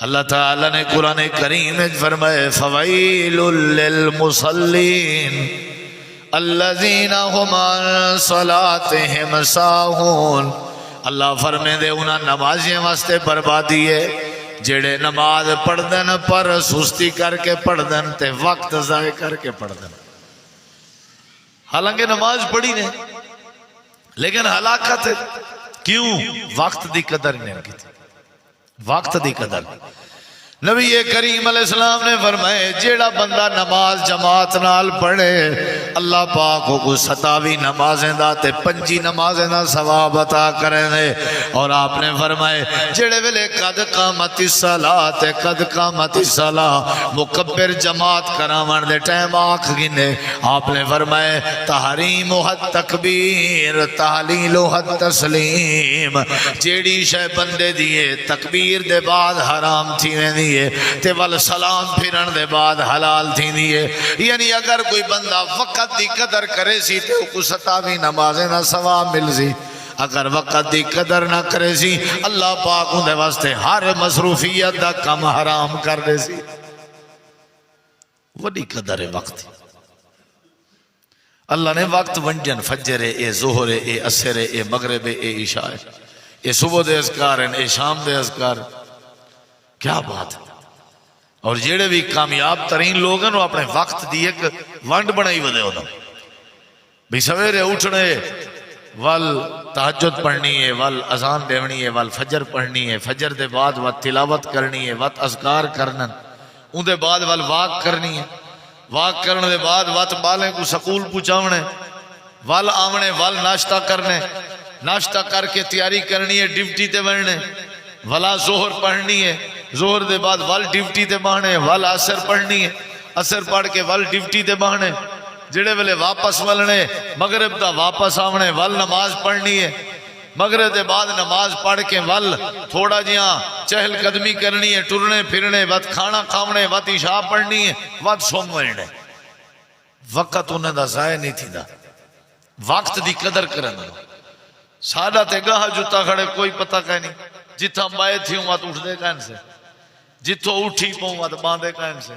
اللہ تعالیٰ نے قرآن کریم میں فرمائے فویل للمصلین الذین هم عن صلاتهم ساہون۔ اللہ فرمے دے انہاں نمازیں واسطے بربادی ہے جڑے نماز پڑھ دن پر سستی کر کے پڑھ دن تے وقت ضائع کر کے پڑھ دن۔ حالانکہ نماز پڑھی نے لیکن ہلاکت ہے کیوں؟ وقت دی قدر نہیں کی تھی، وقت دی قدر۔ نبی کریم علیہ السلام نے فرمائے جیڑا بندہ نماز جماعت نال پڑھے اللہ پاک کو 27 نمازیں دا تے 25 نمازیں دا ثواب عطا کریں دے۔ اور آپ نے فرمائے جیڑے ویلے قد قامت الصلاۃ قد قامت الصلاۃ مکبر جماعت کراون دے ٹائم آنکھ گنے آپ نے فرمائے تحریمہ التکبیر تحلیلہ التسلیم، جیڑی شے بندے دیے تکبیر دے بعد حرام تھی ویندی تے وال سلام پھرن دے بعد حلال تھی دیئے۔ یعنی اگر کوئی بندہ وقت دی قدر کرے سی تے کو 27 نمازیں نہ ثواب مل سی، اگر وقت دی قدر نہ کرے سی اللہ پاک ان دے واسطے ہر مصروفیت دا کم حرام کر دے سی۔ وڈی قدر ہے وقت۔ اللہ نے وقت ونجن فجر ہے، اے ظہر ہے، اے عصر ہے، اے مغرب ہے، اے عشاء ہے، اے صبح دے اذکار ہیں، اے شام دے اذکار۔ کیا بات ہے! اور جیڑے بھی کامیاب ترین لوگ ہیں وہ اپنے وقت دی ایک ونڈ بنائی ودے ہونا بھی سویرے اٹھنے وال تہجد پڑھنی ہے، وال اذان دیونی ہے، وال فجر پڑھنی ہے، فجر دے بعد وال تلاوت کرنی ہے، وال اذکار کرنا، ان دے بعد وال واک کرنی ہے، واک کرنے دے بعد وال بالیں کو سکول پہنچاونے، وال آونے وال ناشتہ کرنے، ناشتہ کر کے تیاری کرنی ہے ڈیوٹی تے بڑھنے، ولا ظہر پڑھنی ہے، ظہر دے بعد ول ڈیوٹی تے بہنے، ول عصر پڑھنی ہے، عصر پڑھ کے ول ڈیوٹی تے بہنے، جڑے ویلے واپس ولنے مغرب دا واپس آونے ول نماز پڑھنی ہے، مغرب دے بعد نماز پڑھ کے ول تھوڑا جہاں چہل قدمی کرنی ہے، ٹرنے پھرنے وقت کھانا کھاونے وقت عشاء پڑھنی ہے، وقت سوم ولنے۔ وقت انہیں دا ضائع نہیں تھی دا، وقت دی قدر کرنا۔ سادہ تے گاہ جتا کھڑے کوئی پتہ کہیں نہیں، جتھا بائے تھی ہوں وقت اٹھ دے کہیں سے، جتھو اٹھی پہوں وقت باندھے کہیں سے۔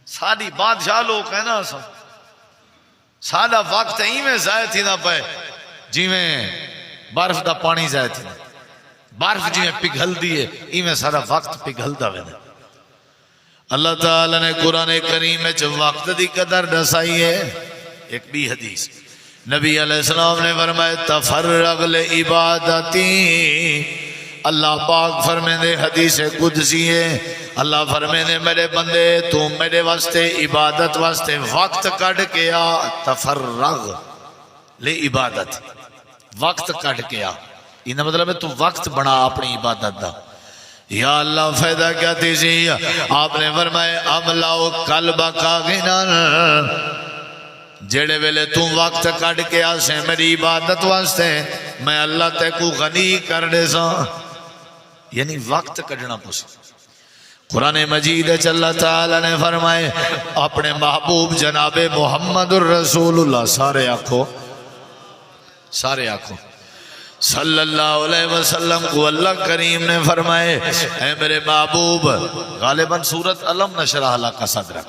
ساری بادشاہ لوگ کہنا سا سادہ وقت ہی میں ضائع تھی نہ پائے جی میں برف دا پانی ضائع تھی، برف جی میں پگھل دیئے ہی میں سارا وقت پگھل دا وینے۔ اللہ تعالیٰ نے قرآن کریم میں جو وقت دی قدر دسائی ہے۔ ایک بھی حدیث نبی علیہ السلام نے فرمایا تفرغ لعبادتی، اللہ پاک فرمائے دے حدیث قدسی ہے، اللہ فرمائے دے میرے بندے تو میرے واسطے عبادت واسطے وقت کٹ کے آ، تفرغ لعبادت، وقت کٹ کے آ، یہ مطلب ہے تو وقت بنا اپنی عبادت دا۔ یا اللہ فائدہ کیا تیزی؟ آپ نے فرمائے املاؤ قلبک غنا، جڑے ویلے تو وقت کٹ کے آسے میری عبادت واسطے میں اللہ تے کو غنی کر دے سا، یعنی وقت کٹنا پوسی۔ قرآن مجید اللہ تعالیٰ نے فرمائے اپنے محبوب جناب محمد الرسول اللہ، سارے آنکھوں سارے آنکھوں صلی اللہ علیہ وسلم کو اللہ کریم نے فرمائے اے میرے محبوب، غالباً سورت علم نشرح لک صدرک،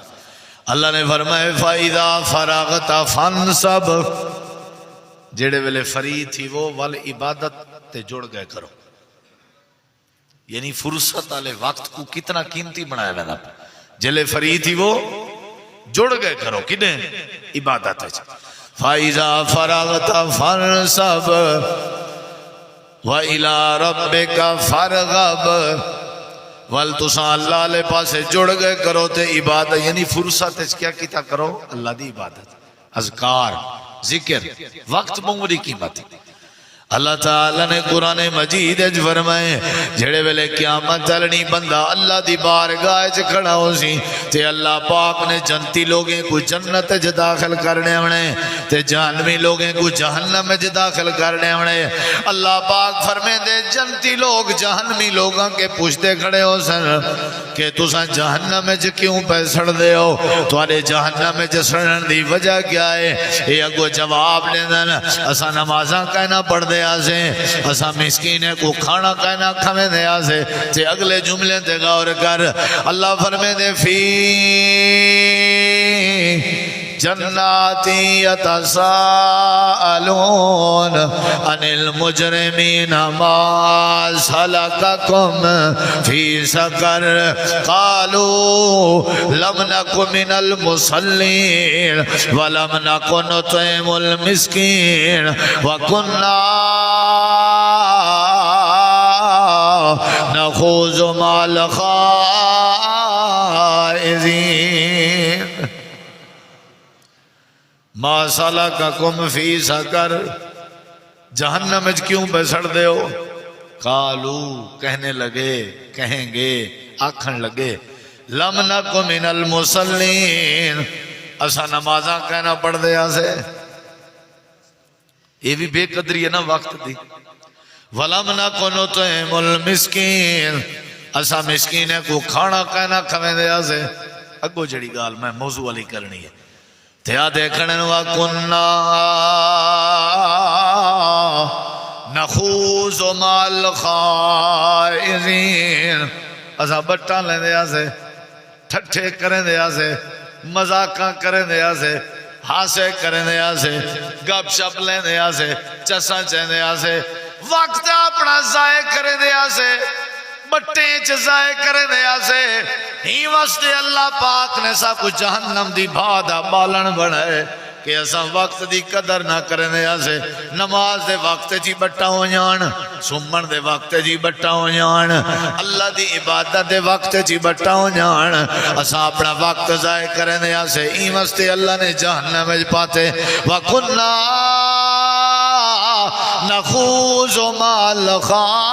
اللہ نے فرمائے فَإِذَا فَرَغْتَ فَانْصَبْ، جیڑے ویلے فری تھی وہ وال عبادت تے جڑ گئے کرو، یعنی فرصت والے وقت کو کتنا قیمتی بنایا میں نے، جلے فری تھی وہ جڑ گئے کرو کنے عبادت ہے۔ فَإِذَا فَرَغْتَ فَانْصَبْ وَإِلَىٰ رَبِّكَ فَارْغَب، وال تساں اللہ لے پاسے جڑ گئے کرو تے عبادت، یعنی فرصت کیا کیتا کرو اللہ دی عبادت، اذکار، ذکر، وقت بڑی قیمت۔ اللہ تعالیٰ نے قرآن مجید فرمائے جڑے ویلے قیامت چلنی بندہ اللہ دی بارگاہ وچ کھڑا ہو سی تے اللہ پاک نے جنتی لوگیں کو جنت وچ داخل کرنے ہونے تے جہنمی لوگیں کو جہنم وچ داخل کرنے ہونے۔ اللہ پاک فرمائے دے جنتی لوگ جہنمی لوگاں کے پوچھتے کھڑے ہو سن کہ تساں جہنم وچ کیوں پہ سڑ دے ہو، تواڈے جہنم وچ سڑن دی وجہ کیا ہے؟ یہ اگو جواب دیندن اساں نمازاں کہنا پڑھ دے دیا سے اسا مسکین کو کھانا کہنا کھویں دیا سے تے اگلے جملے تے غور کر اللہ فرمے دے فی جناتی یتساءلون عن المجرمین ما سلککم فی سقر قالوا لم نکن من المصلین ولم نکن نطعم المسکین وکننا نخوض مع الخائضین ما سلککم فی سقر جہنم وچ کیوں بسڑ دے ہو قالو کہنے لگے کہیں گے آکھن لگے لم نکن من المصلین اسا نمازاں کہنا پڑھ دیا سے یہ بھی بے قدری ہے نا وقت دی ولم نکن نطعم المسکین اسا مسکین کو کھانا کہنا کھویں دیا سے اگو جڑی گال میں موضوع والی کرنی ہے تھیا دیکھنے وَكُنَّا نَخُوضُ مَعَ الْخَائِضِينَ اسا بٹا لیں دیا سے ٹھٹھے کریں دیا سے مذاقاں کریں دیا سے ہاسے کریں دیا سے گپ شپ لیں دیا سے چساں چیں دیا سے وقت اپنا ضائع کریں دیا سے بٹے چزائے کرے دیا سے ہی واسطے اللہ پاک نے سب کچھ جہنم دی بھادا بالن بڑھائے کہ ایسا وقت دی قدر نہ کرے دیا سے نماز دے وقت جی بٹا ہو جان سمن دے وقت جی بٹا ہو جان اللہ دی عبادت دے وقت جی بٹا ہو جان ایسا اپنا وقت ضائع کرے دیا سے ہی واسطے اللہ نے جہنم میں پاتے وَكُنَّا نَخُوضُ مَعَ الْخَائِضِينَ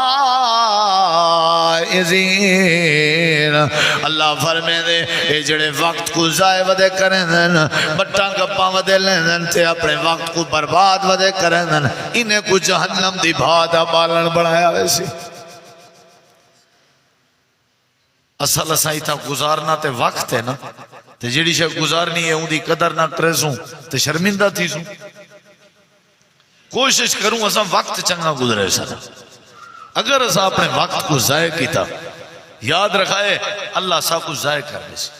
اللہ فرمے دے اے جڑے وقت کو ضائع ودے کریں دن بٹاں گپاں ودے لیں دن تے اپنے وقت کو برباد ودے کریں دن انہیں کو جہنم دی بھادا بالن بڑھایا ویسی اصل اسائی تھا گزارنا تے وقت ہے نا تے جڑی شے گزارنی ہے ان دی قدر نہ کرے سوں تے شرمندہ تھی سوں کوشش کروں اسا وقت چنگا گزرے سا اگر اسا اپنے وقت کو ضائع کیتا یاد رکھائے اللہ سا کو ضائع کر دے سی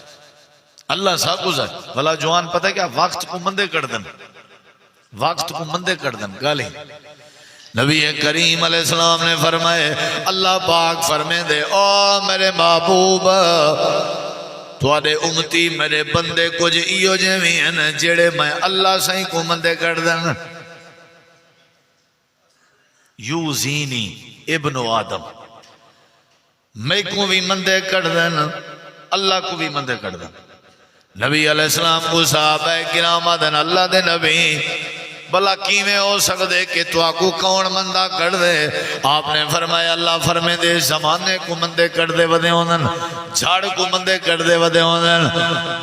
اللہ سا کو ضائع بھلا جوان پتہ ہے کیا وقت کو مندے کر دن وقت کو مندے کر دن گالی نبی کریم علیہ السلام نے فرمائے اللہ پاک فرمے دے او میرے محبوب تواڈے امتی میرے بندے کچھ ایو جویں ہیں جڑے میں اللہ سائیں کو مندے کر دن یوزینی ابن آدم میں کو بھی مندے کر دن اللہ کو بھی مندے کر دن نبی علیہ السلام کو صحابہ کرام دن اللہ دے نبی بلا کیویں ہو سکدے کہ تو آکو کون مندہ کر دے آپ نے فرمایا اللہ فرمے دے زمانے کو مندے کر دے ودے ہوندن جھاڑ کو مندے کر دے ودے ہوندن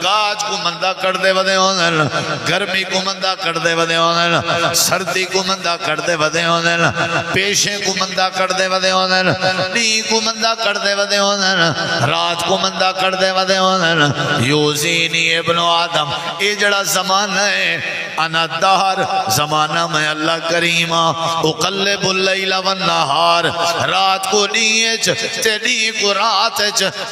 گاج کو مندہ کر دے ودے ہوندن گرمی کو مندہ کر دے ودے ہوندن سردی کو مندہ کر دے ودے ہوندن پیشے کو مندہ کر دے ودے ہوندن نی کو مندہ کر دے ودے ہوندن رات کو مندہ کر دے ودے ہوندن یوزینی ابن آدم اے جڑا زمانہ ہے انا دہر زمانہ میں اللہ کریمہ اقلب اللیل والنہار رات کو نیچ تیڑی کو رات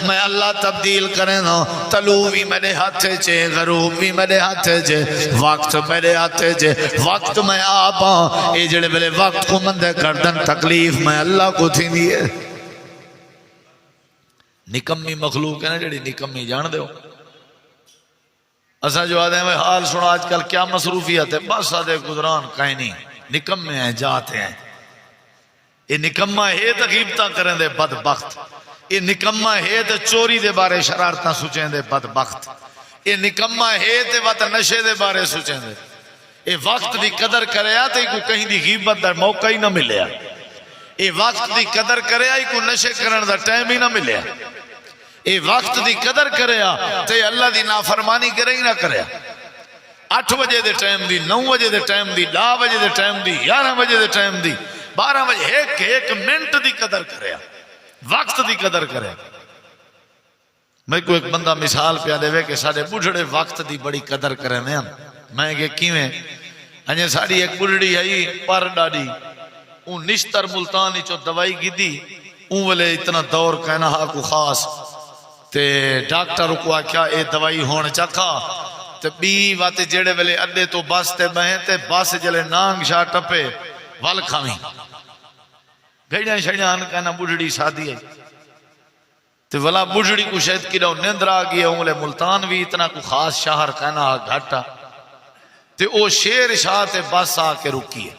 میں اللہ تبدیل کریں نا طلوع میرے ہاتھ چے غروب بھی میرے ہاتھ چے وقت میرے ہاتھ چے وقت میں آپا اے جڑے میرے وقت کو مندے کردن تکلیف میں اللہ کو تھی دیئے نکمی مخلوق ہے نا جڑی نکمی جان دے ہو اسا جو آدھے ہیں حال سنا آج کل کیا مصروفیت ہے بس آدھے گزران کہیں نہیں نکمے ہیں جاتے ہیں یہ نکمہ ہے تو غیبتاں کریں دے بدبخت یہ نکمہ ہے تو چوری دے بارے شرارتاں سوچیں دے بدبخت یہ نکمہ ہے تو وقت نشے دے بارے سوچیں دے یہ وقت دی قدر کرے آتے ہی کو کہیں دی غیبت در موقع ہی نہ ملے یہ وقت دی قدر کرے آئی کو نشے کرن در ٹائم ہی نہ ملے اے وقت دی قدر کرے تے اللہ دی نافرمانی کرے ہی نہ کرے 8 بجے دے ٹائم دی 9 بجے دے ٹائم دی 10 بجے دے ٹائم دی 11 بجے دے ٹائم دی 12 بجے ایک منٹ دی قدر کرے وقت دی قدر کرے میں کو ایک بندہ مثال پیا دے کہ سارے بڑھڑے وقت دی بڑی قدر کرے میں کہ کیویں انجے ساری ایک بڑھڑی ہے پر ڈاڑی اون نشتر ملتانی چو دوائی گی دی اون والے اتنا دور کہنا ہا کو خاص تے ڈاکٹر کو آکھیا اے دوائی ہون چکھا تے بی واتے جڑے والے اڈے تو بس تے بہیں تے بس جلے نانگ شاہ ٹپے وال کھاویں گھڑیاں شڑیاں کہنا بڑھڑی شادی ہے تے ولا بڑھڑی کو شاید کی نیندر آ گئی اون والے ملتان بھی اتنا کو خاص شہر کہنا ہا گھاٹا تے او شیر شاہ تے بس آ کے رکی ہے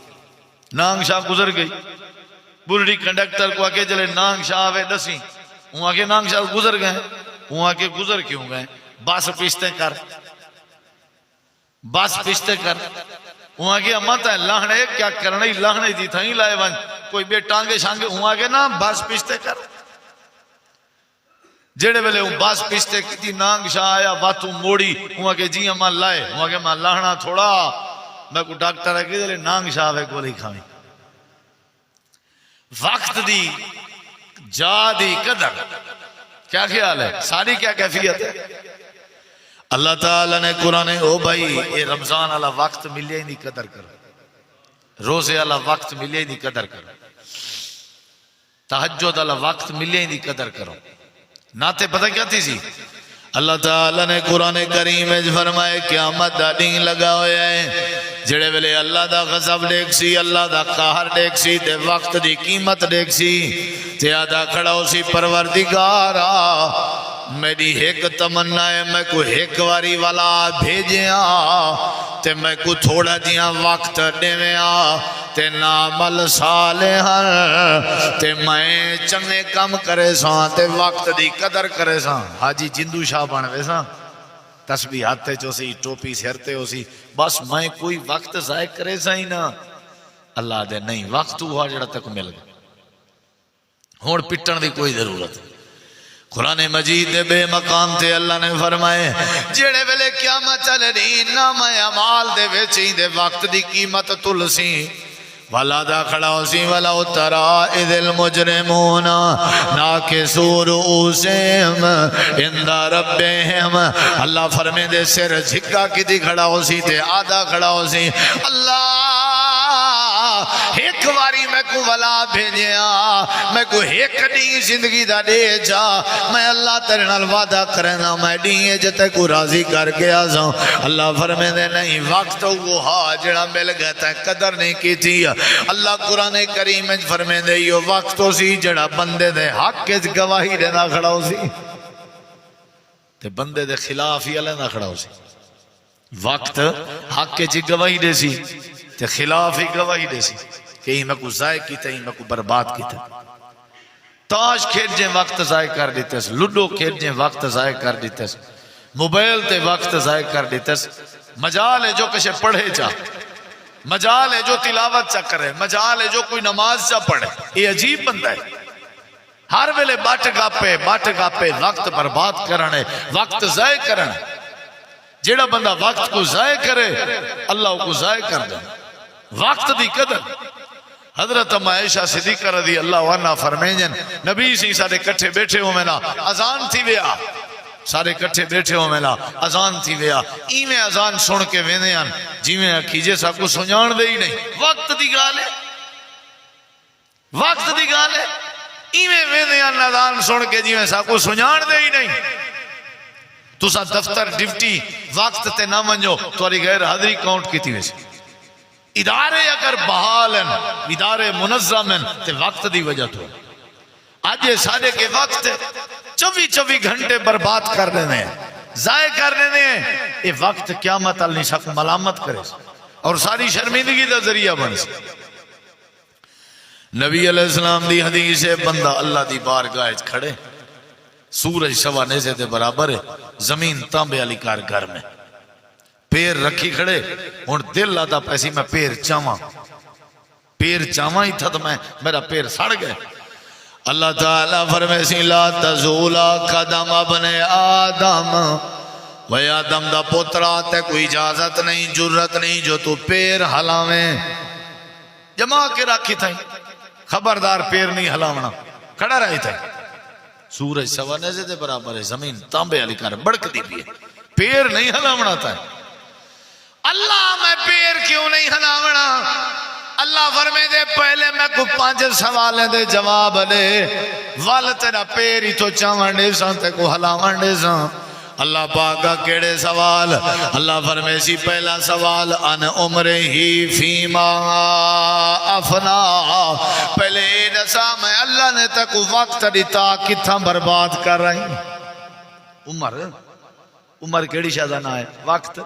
نانگ شاہ گزر گئی بڑھڑی کنڈکٹر کو آکے جلے نانگ شاہ آوے دسی وہاں آکے نانگ شاہ گزر گئے وہاں آکے گزر کیوں گئے بس پشتے کر بس پشتے کر وہاں آکے اماں تا لاہنے کیا کرنے لاہنے دی تھا ہی لائے ون کوئی بے ٹانگے شانگے وہاں آکے نا بس پشتے کر جڑے ویلے ہوں بس پشتے کتی نانگ شاہ آیا باتوں موڑی وہاں آکے جی اماں لائے وہاں آکے ماں لاہنا تھوڑا میں کو ڈاکٹر ہے کہ جلے نانگ شاہ ہے گولی کھاویں وقت دی جا دی قدر کیا خیال ہے ساری کیا کیفیت ہے اللہ تعالیٰ نے قرآن او بھائی اے رمضان والا وقت ملے ہی نہیں قدر کرو روزے والا وقت ملے ہی نہیں قدر کرو تہجد والا وقت ملے ہی نہیں قدر کرو ناتے پتہ کیا تھی سی اللہ تعالیٰ نے قرآن کریم میں فرمائے قیامت دا دن لگا ہویا ہے جڑے ویلے اللہ دا غضب دیکھ سی اللہ دا قہر دیکھ سی تے وقت دی قیمت دیکھ سی تے آدھا کھڑا ہو سی پروردگارا میری ایک تمنا ہے میں کو ایک واری والا بھیجیاں تے میں کو تھوڑا جیاں وقت دیویاں تے نامل صالحاں تے میں چنگے کم کرے ساں تے وقت دی قدر کرے ساں حاجی جندو شاہ بنوے ساں تسبیح ہاتھے چو سی ٹوپی سرتے ہو سی بس میں کوئی وقت ضائع کرے سا ہی نا اللہ دے نہیں وقت ہوا جڑا تک مل گیا ہون پٹن دی کوئی ضرورت قرآن مجید دے بے مقام تے اللہ نے فرمائے جڑے ویلے قیامت چل رہی نام اعمال دے وچ دے وقت دی قیمت تلسی والا دا کھڑا ہو سی والا اترا اذ المجرمون ناکسو رؤوسہم عند ربہم اللہ فرمے دے سر جھکا کی دی کھڑا ہو سی تے آدھا کھڑا ہو سی اللہ ایک واری میں کو ولا بھیجیا میں کو ایک دی زندگی دا دے جا میں اللہ تیرے نال وعدہ کرنا میں دی جتے کو راضی کر کے آزاں اللہ فرمے دے نہیں وقت وہ ہا جڑا مل گیا تے قدر نہیں کی تھی اللہ قرآن کریم میں فرمے دے یہ وقت ہو سی جڑا بندے دے حق کے گواہی دینا کھڑا ہو سی تے بندے دے خلاف ہی لینا کھڑا ہو سی وقت حق کے گواہی دے سی تے خلاف ہی گواہی دے سی کہ ہی میں کو ضائع کیتا ہی میں کو برباد کیتا تاش کھیٹ جیں وقت ضائع کر دیتے اس لڈو کھیٹ جیں وقت ضائع کر دیتے اس موبائل تے وقت ضائع کر دیتے اس مجال ہے جو کشے پڑھے جا مجال ہے جو تلاوت چا کرے مجال ہے جو کوئی نماز چا پڑھے یہ عجیب بندہ ہے ہر ویلے باٹ گاپے وقت برباد کرنے وقت ضائع کرنے جیڑا بندہ وقت کو ضائع کرے اللہ کو ضائع کر دے وقت دی قدر حضرت عائشہ صدیقہ رضی اللہ عنہ فرمائیں نبی سی سارے کٹھے بیٹھے ہو میں نا اذان تھی ویا سارے کٹھے بیٹھے ہو میں نا اذان تھی ویا ایویں اذان سن کے ویندے ہیں جویں کیجے سا کو سنجان دے ہی نہیں وقت دی گال ہے وقت دی گال ہے ایویں ویندے ہیں اذان سن کے جویں سا کو سنجان دے ہی نہیں تسا دفتر ڈیوٹی وقت تے نہ منجو توری غیر حاضری کاؤنٹ کیتی ویسے ادارے اگر بحال ہیں ادارے منظم ہیں تے وقت دی وجہ تو آج یہ سارے کے وقت 24 گھنٹے برباد کر دینے ہیں ضائع کر دینے ہیں یہ وقت قیامت اللہ شک ملامت کرے اور ساری شرمندگی دا ذریعہ بن سے نبی علیہ السلام دی حدیث ہے بندہ اللہ دی بارگاہ کھڑے سورج سوا نیزے دے برابر ہے زمین تانبے علی کار گھر میں پیر رکھی کھڑے اور دل آدھا پیسی میں پیر چاواں ہی تھا تو میرا پیر سڑ گئے اللہ تعالیٰ فرمائے سی لا تزولا قدم ابن آدم وی آدم دا پترا تے کوئی اجازت نہیں جرت نہیں جو تو پیر ہلاویں جمع کے رکھی تھا خبردار پیر نہیں ہلاونا کھڑا رہی تھا سورج سوا نیزے دے برابر ہے زمین تانبے علی کار بڑک دی بھی ہے پیر نہیں ہلاونا تھا اللہ میں پیر کیوں نہیں ہلاونا اللہ فرمے دے پہلے میں کو 5 سوالیں دے جواب دے وال تیرا پیر ہی تو چاون دے سان تے کو ہلاون دے سان اللہ پاک کا کیڑے سوال اللہ فرمے سی پہلا سوال ان عمرے ہی فیما افنا پہلے دسا میں اللہ نے تک وقت دیتا کتھا برباد کر رہی عمر کیڑی شہزانہ ہے وقت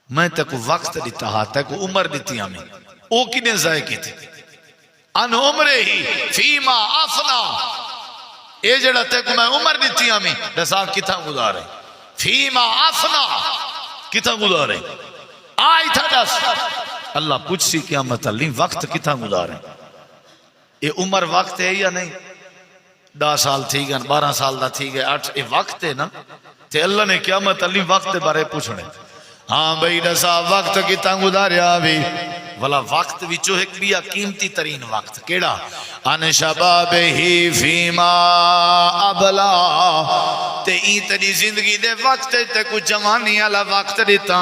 میں تک وقت دیتا ہاں تک عمر دیتی ہمیں او کنے ضائع کی تھی ان عمرے ہی فیما افنا اے جڑا تک میں عمر دیتی ہمیں دسا کتھا گزارے فیما افنا کتھا گزارے آئی تھا دس اللہ پوچھ سی قیامت اللہ وقت کتھا گزارے اے عمر وقت ہے یا نہیں 10 سال تھی گئے 12 سال دا تھی گئے 8 اے وقت ہے نا تے اللہ نے قیامت اللہ وقت بارے پوچھنے ہاں بھئی دسا وقت کتھا گزاریا بھی والا وقت وچو ایک بیا قیمتی ترین وقت کیڑا ان شباب ہی فیما ابلا تے این تری زندگی دے وقت تے کچھ جوانی والا وقت دیتا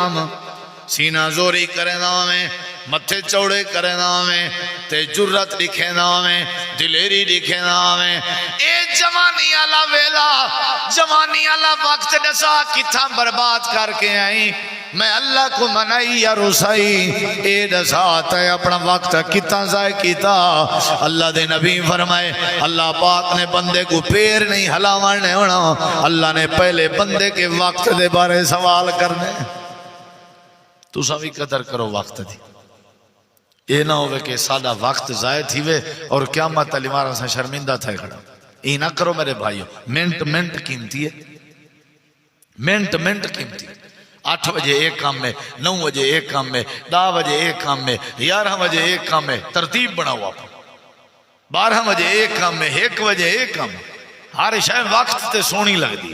سینہ زوری کرنا میں متھے چوڑے کرنا میں تے جرت لکھنا میں دلیری لکھنا میں اے جوانی والا ویلا جوانی والا وقت دسا کتھا برباد کر کے آئی میں اللہ کو منائی یا رسائی اے دسا تے اپنا وقت کتنا ضائع کیتا اللہ دے نبی فرمائے اللہ پاک نے بندے کو پیر نہیں ہلاوانے ہونا اللہ نے پہلے بندے کے وقت دے بارے سوال کرنے تو سبھی قدر کرو وقت دی یہ نہ ہوئے کہ سادہ وقت ضائع تھی وے اور قیامت علی مارا سے شرمندہ تھا کھڑا یہ نہ کرو میرے بھائیو منٹ قیمتی ہے منٹ قیمتی 8 بجے ایک کام میں 9 بجے ایک کام میں 10 بجے ایک کام میں 11 بجے ایک کام میں ترتیب بناؤ آپ 12 بجے ایک کام میں 1 بجے ایک کام میں ہر شاید وقت تے سونی لگ دی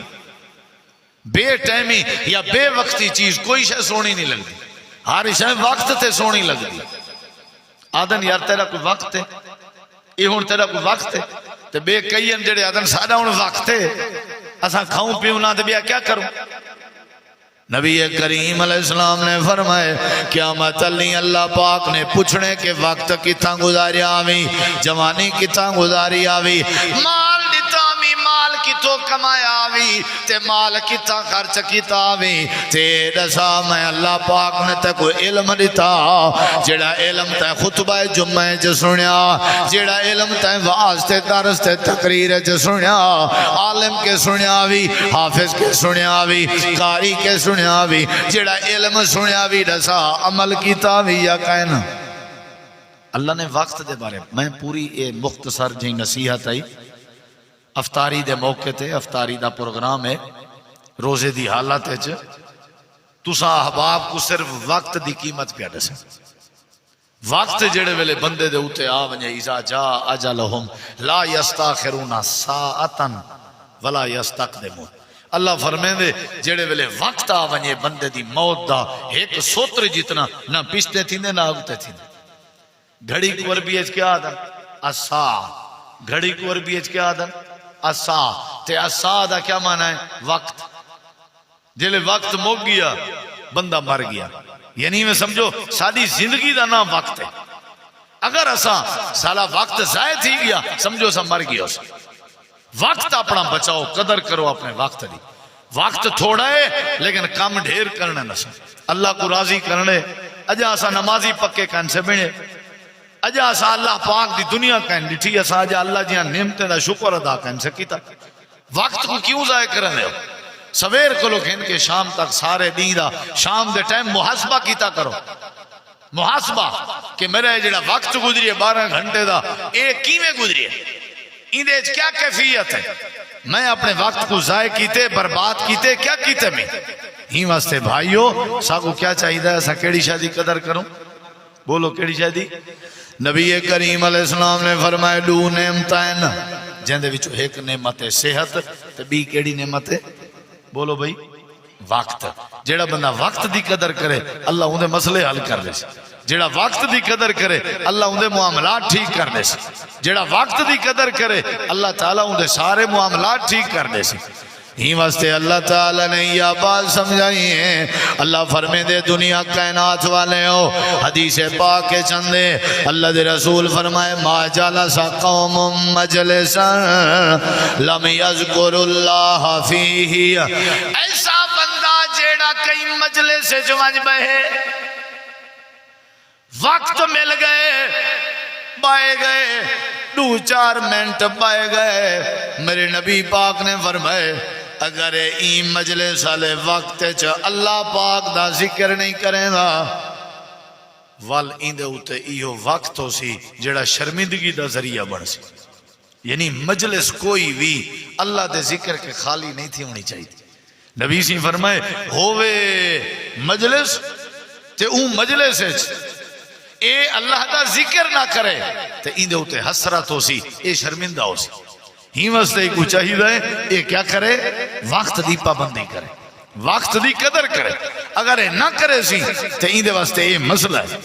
بے ٹائمی یا بے وقتی چیز کوئی شاید سونی نہیں لگ دی ہر شاید وقت تے سونی لگ دی آدن یار تیرا کوئی وقت ہے یہ ہون تیرا کوئی وقت ہے تے بے کئی جڑے آدن سادہ ہون وقت ہے اساں کھاؤں پیوں نہ تے بیا کیا کروں نبی کریم علیہ السلام نے فرمائے قیامت اللہ پاک نے پوچھنے کے وقت کتنا گزاری آوی جوانی کتنا گزاری آوی مال دیتا آوی مال کتوں کمایا آوی تے مال کتنا خرچ کیتا آوی تے دسا میں اللہ پاک نے تے کوئی علم دیتا جڑا علم تے خطبہ جمعہ جو سنیا جڑا علم تے واز تے درس تے تقریر جو سنیا عالم کے سنیا آوی حافظ کے سنیا آوی قاری کے سنیا آوی جڑا علم سنیا آوی دسا عمل کیتا آوی یا کہنا اللہ نے وقت دے بارے میں پوری اے مختصر جی نصیحت آئی افطاری دے موقع تے افطاری دا پروگرام ہے روزے دی حالت ہے تسا احباب کو صرف وقت دی قیمت پہ دسے وقت جڑے ویلے بندے دے اوتے آ ونجے اذا جاء اجلہم لا یستاخرون ساعتا ولا یستقدمون اللہ فرمائے دے جڑے ویلے وقت آ ونجے بندے دی موت دا ایک سوتر جتنا نہ پچھتے تھیندے نہ اگتے تھیندے گھڑی کو عربی اچ کیا آدم اسا گھڑی کو عربی اچ کیا آدم اسا تے اسا دا کیا معنی ہے وقت جلے وقت موگ گیا بندہ مر گیا یعنی میں سمجھو ساری زندگی دا نام وقت ہے اگر اسا سالا وقت ضائع تھی گیا سمجھو اسا مر گیا اسا وقت اپنا بچاؤ قدر کرو اپنے وقت دی وقت تھوڑا ہے لیکن کام ڈھیر کرنے نہ اللہ کو راضی کرنے اجا اسا نمازی پکے کن سے بنے اجا اسا اللہ پاک دی دنیا کن ڈٹھی اسا اجا اللہ جہاں نعمتیں دا شکر ادا کن سے کیتا وقت کو کیوں ضائع کرنے ہو سویر کو لوگ ان کے شام تک سارے دین دا شام دے ٹائم محاسبہ کیتا کرو محاسبہ کہ میرا جڑا وقت گزری ہے 12 گھنٹے دا اے کیویں گزری ہے اندے کیا کیفیت ہے میں اپنے وقت کو ضائع کیتے برباد کیتے کیا کیتے میں ہی واسطے بھائیو ساکو کیا چاہیے ایسا کیڑی شادی قدر کروں بولو کیڑی شادی نبی کریم علیہ السلام نے فرمائے دو نعمتیں جندے وچوں ایک نعمت ہے صحت تے بی کیڑی نعمت ہے بولو بھائی وقت جیڑا بندہ وقت دی قدر کرے اللہ اندے مسئلے حل کر دے جیڑا وقت دی قدر کرے اللہ اندے معاملات ٹھیک کر دے جیڑا وقت دی قدر کرے اللہ تعالیٰ اندے سارے معاملات ٹھیک کر دے ہی واسطے اللہ تعالیٰ نے یہ بات سمجھائی ہے. اللہ فرمے دے دنیا کائنات والے ہو حدیث پاک کے چندے اللہ دے رسول فرمائے ما جلس قوم مجلسا لم یذکر اللہ فیہ. ایسا بندہ جیڑا کئی مجلس جوانج بہے وقت مل گئے بائے گئے 2-4 منٹ بائے گئے. میرے نبی پاک نے فرمائے اگر این مجلس والے وقت اللہ پاک دا ذکر نہیں کریں گا وال ایندے اوتے ایہو وقت ہو سی جڑا شرمندگی دا ذریعہ بن سی. یعنی مجلس کوئی بھی اللہ دے ذکر کے خالی نہیں تھی ہونی چاہیے. نبی سی فرمائے ہووے مجلس تے اون مجلس اے اللہ دا ذکر نہ کرے تے ایندے اوتے حسرت ہو سی اے شرمندہ ہو سی. ہی واسطے کو چاہیے اے کیا کرے وقت دی پابندی کرے وقت دی قدر کرے. اگر اے نہ کرے سی تے ایندے واسطے اے مسئلہ ہے.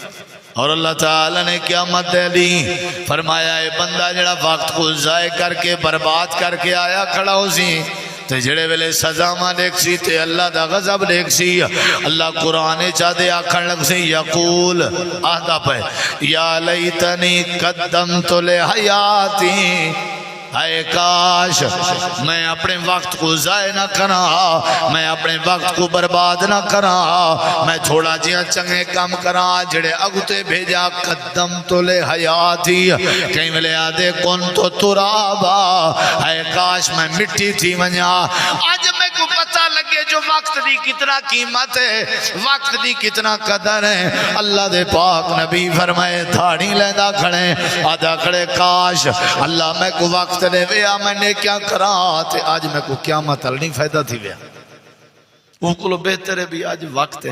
اور اللہ تعالیٰ نے قیامت دے دی فرمایا اے بندہ جڑا وقت کو ضائع کر کے برباد کر کے آیا کھڑا ہو سی تے جڑے ویلے سزا ماں دیکھ سی تے اللہ دا غضب دیکھ سی. اللہ قرآن چاہدے آکھن لگ سی یقول آہدہ پہ یا لیتنی قدمت لحیاتی اے کاش میں اپنے وقت کو ضائع نہ کراں میں اپنے وقت کو برباد نہ کراں میں تھوڑا جہاں چنگے کام کراں جڑے اگتے بھیجا قدمت لحیاتی کہیں ملے آدھے کن تو ترابا اے کاش میں مٹی تھی ونیا. آج میں کو پتہ لگے جو وقت دی کتنا قیمت ہے وقت دی کتنا قدر ہے. اللہ دے پاک نبی فرمائے دھاڑی لیندہ کھڑے آدھا کھڑے کاش اللہ میں کو وقت نے ویا میں نے کیا کرا تے آج میں کو قیامت نہیں فائدہ تھی ویا. وہ کو بہتر ہے بھی آج وقت ہے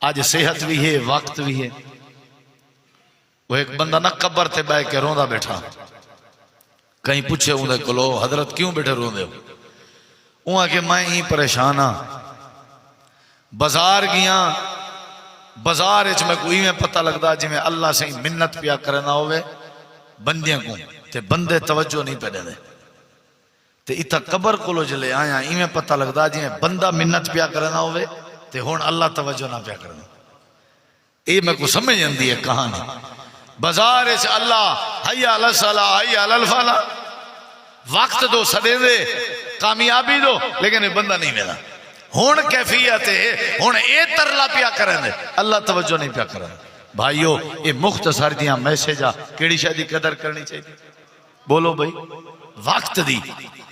آج صحت بھی ہے وقت بھی ہے. وہ ایک بندہ نہ قبر تے بے کے روندہ بیٹھا کہیں پوچھے ہوں دے کلو حضرت کیوں بیٹھے روندے ہو وہاں کہ میں ہی پریشان ہاں بازار گیا بازار اچھ میں کوئی میں پتہ لگتا جی میں اللہ سے منت پیا کرنا ہوئے بندیاں کو تے بندے توجہ نہیں پہ دے تے اتھا قبر کو لو جلے آیا ہی میں پتہ لگتا جی میں بندہ منت پیا کرنا ہوئے تے ہون اللہ توجہ نہ پیا کرنا. اے میں کو سمجھ جاندی ہے کہانی. بازار اچھ اللہ حی علی الصلاۃ حی علی الفلاح وقت دو سدے دے کامیابی دو لیکن یہ بندہ نہیں ملا. ہون کیفیت ہے ہون اے ترلا پیا کریں دے اللہ توجہ نہیں پیا کریں. بھائیو یہ مختصر دیاں میسیجا کیڑی شاید قدر کرنی چاہیے بولو بھائی وقت دی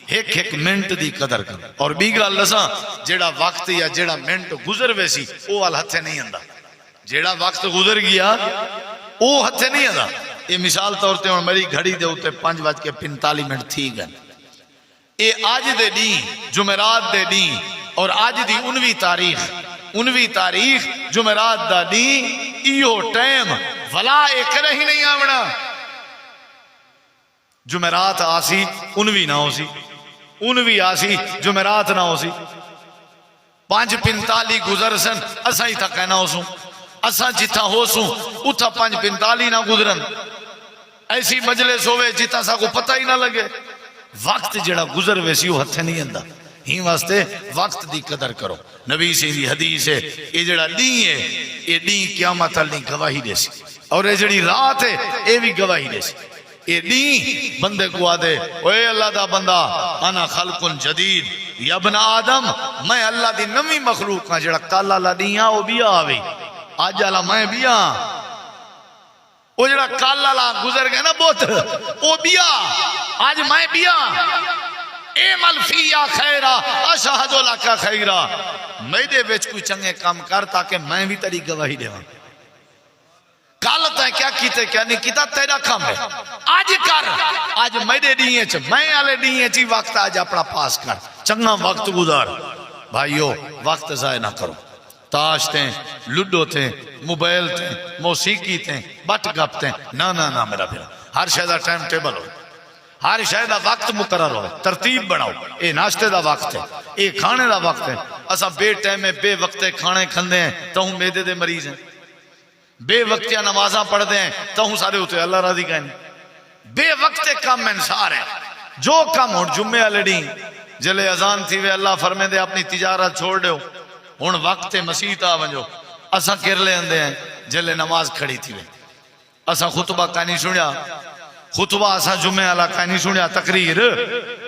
ایک منٹ دی قدر کر. اور بیگا لساں جیڑا وقت یا جیڑا منٹ گزر ویسی وہ وال ہتھے نہیں اندہ جیڑا وقت گزر گیا وہ ہتھے نہیں اندہ. یہ مثال طورتے ہیں میری گھڑی دے ہوتے 5:45 تھی گئے. اے آج دے دی جمعرات دے دی اور آج دی 19 تاریخ جمعرات دا دی ایو ٹائم ولا ایک رہی نہیں آونا. جمعرات آسی 19 نہ ہو سی 19 آسی جمعرات نہ ہو سی 5:45 گزر سن اساں ہی تھا کہنا ہو سوں اساں جتھا ہو سوں اتھا 5:45 نہ گزرن. ایسی مجلس ہوئے جتھا سا کو پتہ ہی نہ لگے. وقت جڑا گزر ویسی وہ ہتھے نہیں اندہ. ہی واسطے وقت دی قدر کرو. نبی سے دی حدیث ہے یہ جڑا دین ہے یہ دین قیامت اللہ گواہی دے سی اور یہ جڑی رات ہے یہ بھی گواہی دے سی. یہ دین بندے کو آدھے اے اللہ دا بندہ انا خلق جدید یا ابن آدم میں اللہ دی نمی مخلوق ہاں. جڑا کال اللہ دیاں وہ بھی آوے آج اللہ میں بھی ہاں. وہ جڑا کال اللہ گزر گئے نا بہت وہ بھی آج میں بھی ہاں. ایمل فیا خیرہ اشہدو لکا خیرہ میدے بیچ کوئی چنگے کام کر تاکہ میں بھی تیری گواہی دے ہوں. کالتا ہے کیا کیتے کیا نہیں کیتا تیرا کام ہے آج کر آج میدے دیئے چھ میں آلے دیئے چھ وقت آج اپنا پاس کر چنگا وقت گزار. بھائیو وقت ضائع نہ کرو. تاش تھیں لڈو تھیں موبائل تھیں موسیقی تھیں بٹ گپ تھیں نہ میرا پھر ہر شہدہ ٹائم ٹیبل ہو ہر شہدہ وقت مقرر ہو ترتیب بناؤ. اے ناشتے دا وقت ہے اے کھانے دا وقت ہے. اسا بے ٹائم میں بے وقتے کھانے کھندے ہیں تو ہوں میدے دے مریض ہیں. بے وقتیاں نمازاں پڑھ دے ہیں تو ہوں سارے ہوتے اللہ راضی کہنے. بے وقتے کام انسار ہے جو کام ہوں جمعہ لڑی جلے اذان تھی وے اللہ فرمے دے اپنی تجارت چھوڑ دیو ہن وقت مسیت آ ونجو اساں کر لے اندے ہیں جلے نماز کھڑی تھی وے اساں خطبہ کا نہیں سنیا خطبہ اساں جمعہ والا کا نہیں سنیا تقریر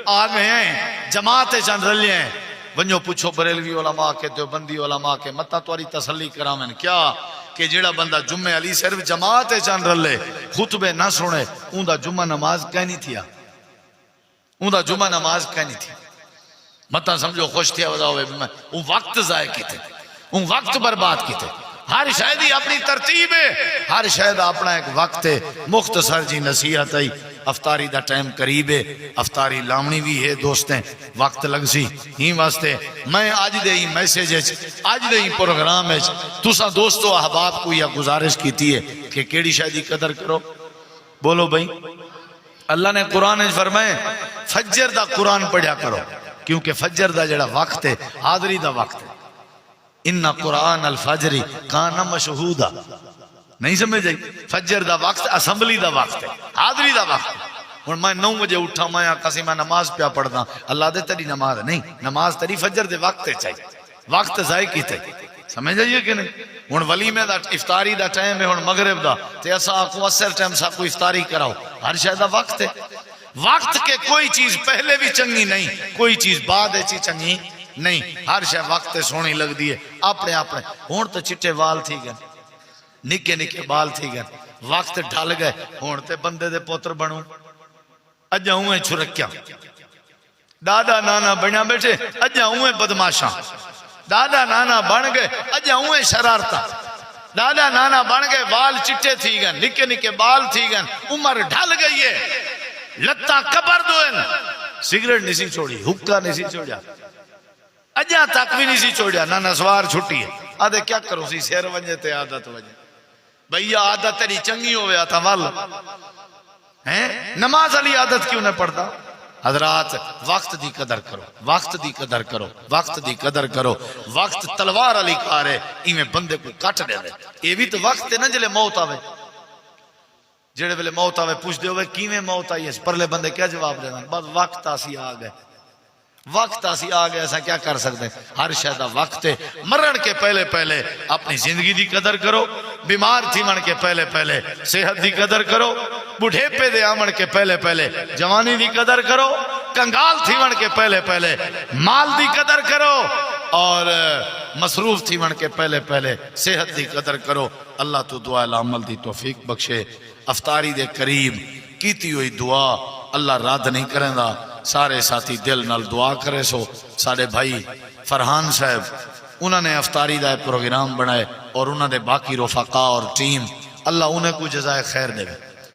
آ گئے ہیں جماعت چند رلے ہیں ونجو پوچھو بریلوی علماء کے دیوبندی علماء کے متا تواری تسلی کرامن کیا کہ جیڑا بندہ جمعہ علی صرف جماعت چند رلے خطبے نہ سنے اون دا جمعہ نماز کہیں نہیں تھیا اون دا جمعہ نماز کہیں نہیں تھی متا سمجھو خوش تھیا ودا ہوئے اون وقت ضائع کی تھے اون وقت برباد کی تھے ہر شاید اپنی ترتیب ہے ہر شاید اپنا ایک وقت ہے مختصر جی نصیحت ہے افطاری دا ٹائم قریب ہے افطاری لامنی بھی ہے دوستیں وقت لگ سی ہی واسطے میں آج دے ہی میسیج آج دے ہی پروگرام ہے تسا دوستو احباب کو یہ گزارش کیتی ہے کہ کیڑی شاید قدر کرو بولو بھائی اللہ نے قرآن فرمائے فجر دا قرآن پڑھیا کرو کیونکہ فجر دا جڑا وقت ہے حاضری دا وقت ہے ان قرآن الفجر کان مشہودا نہیں سمجھ جائی فجر دا وقت اسمبلی دا وقت ہے حاضری دا وقت ہے اور میں 9 بجے اٹھا میں کسی میں نماز پیا پڑھدا اللہ دے تیری نماز نہیں نماز تیری فجر دے وقت ہے چاہیے وقت ضائع کیتے سمجھ جائیے کہ نہیں ہن ولیمے دا افطاری دا ٹائم ہے ہن مغرب دا تے اساں کو اثر ٹائم سا کو افطاری کراؤ ہر شے دا وقت ہے وقت کے کوئی چیز پہلے بھی چنگی نہیں کوئی چیز بعد ہے چنگی نہیں ہر شے وقت سونی لگ دی ہے اپنے اپنے ہون تو چٹے وال تھی گئے نکے نکے بال تھی گئے وقت ڈھل گئے ہون تے بندے دے پوتر بنو اجا ہوئے چھرکیا دادا نانا بنیا بیٹھے اجا ہوئے بدماشاں دادا نانا بن گئے اجا ہوئے شرارتا دادا نانا بن گئے بال چٹے تھی گئے نکے نکے بال تھی گئے عمر ڈھل گئی ہے لتا کبر دوئن سگریٹ نہیں سی چھوڑی حکا نہیں سی چھوڑیا اجا تک بھی نہیں سی چھوڑیا نہ نسوار چھٹی ہے آدھے کیا کرو سی سیر ونجے تے عادت ونجے بھئیا عادت تیری چنگی ہو گیا تھا وال نماز علی عادت کیوں نہ پڑھتا حضرات وقت دی قدر کرو وقت دی قدر کرو وقت دی قدر کرو وقت تلوار علی کار ہے ایویں بندے کو کٹ دے دے یہ بھی تو وقت ہے نا جلے موت آوے جڑے ویلے موت آوے پوچھ دے ہوئے کیویں موت آئی ہے پرلے بندے کیا جواب دے بس وقت آسی آ گئے وقت آسی آ گئے ایسا کیا کر سکتے ہیں ہر شاید وقت ہے مرن کے پہلے پہلے اپنی زندگی دی قدر کرو بیمار تھی من کے پہلے پہلے صحت دی قدر کرو بڑھے پہ دے آمن کے پہلے پہلے جوانی دی قدر کرو کنگال تھی من کے پہلے پہلے مال دی قدر کرو اور مصروف تھی من کے پہلے پہلے صحت دی قدر کرو اللہ تو دعا العمل دی توفیق بخشے افطاری دے قریب کیتی ہوئی دعا اللہ رد نہیں کریں دا سارے ساتھی دل نال دعا کرے سو سارے بھائی فرحان صاحب انہوں نے افطاری دا پروگرام بنائے اور انہوں نے باقی رفقا اور ٹیم اللہ انہیں کو جزائے خیر دے